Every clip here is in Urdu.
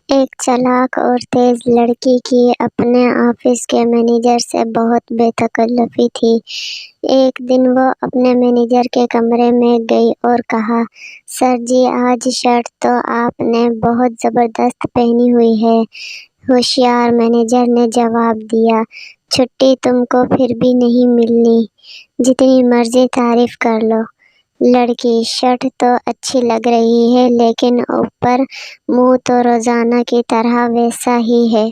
ایک چالاک اور تیز لڑکی کی اپنے آفس کے مینیجر سے بہت بے تکلفی تھی۔ ایک دن وہ اپنے مینیجر کے کمرے میں گئی اور کہا، سر جی آج شرٹ تو آپ نے بہت زبردست پہنی ہوئی ہے۔ ہوشیار مینیجر نے جواب دیا، چھٹی تم کو پھر بھی نہیں ملنی، جتنی مرضی تعریف کر لو۔ لڑکی، شرٹ تو اچھی لگ رہی ہے لیکن اوپر منہ تو روزانہ کی طرح ویسا ہی ہے۔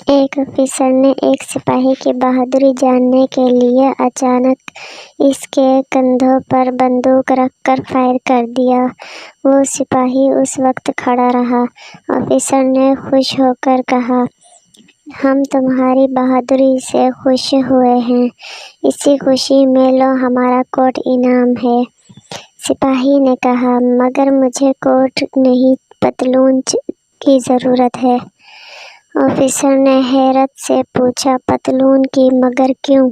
ایک آفیسر نے ایک سپاہی کی بہادری جاننے کے لیے اچانک اس کے کندھوں پر بندوق رکھ کر فائر کر دیا۔ وہ سپاہی اس وقت کھڑا رہا۔ آفیسر نے خوش ہو کر کہا، ہم تمہاری بہادری سے خوش ہوئے ہیں، اسی خوشی میں لو ہمارا کوٹ انعام ہے۔ سپاہی نے کہا، مگر مجھے کوٹ نہیں پتلون کی ضرورت ہے۔ آفیسر نے حیرت سے پوچھا، پتلون کی مگر کیوں؟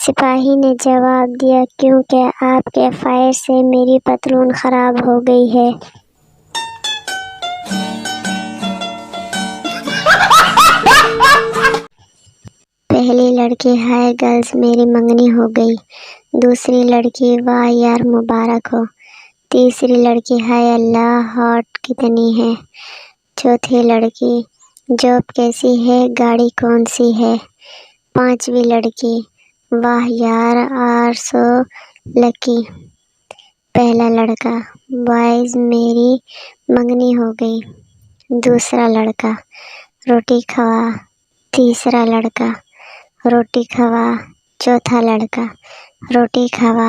سپاہی نے جواب دیا، کیونکہ آپ کے فائر سے میری پتلون خراب ہو گئی ہے۔ پہلی لڑکی، ہائے گرلز میری منگنی ہو گئی۔ دوسری لڑکی، واہ یار مبارک ہو۔ تیسری لڑکی، ہائے اللہ ہاٹ کتنی ہے۔ چوتھی لڑکی، جاب کیسی ہے، گاڑی کون سی ہے۔ پانچویں لڑکی، واہ یار آر سو لکی۔ پہلا لڑکا، بوائز میری منگنی ہو گئی۔ دوسرا لڑکا، روٹی کھوا۔ تیسرا لڑکا، روٹی کھوا۔ چوتھا لڑکا، روٹی کھوا۔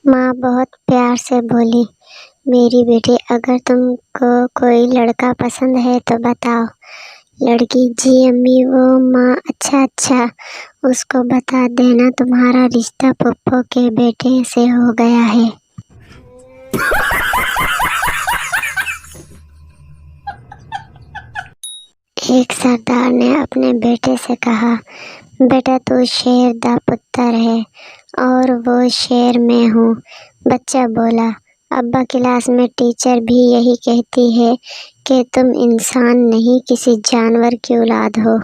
ماں بہت پیار سے بولی، میری بیٹی اگر تم کو کوئی لڑکا پسند ہے تو بتاؤ۔ لڑکی، جی امی وہ ماں اچھا اس کو بتا دینا تمہارا رشتہ پھپھو کے بیٹے سے ہو گیا ہے۔ ایک سردار نے اپنے بیٹے سے کہا، بیٹا تو شیر دا پتر ہے اور وہ شیر میں ہوں۔ بچہ بولا، ابا کلاس میں ٹیچر بھی یہی کہتی ہے کہ تم انسان نہیں کسی جانور کی اولاد ہو۔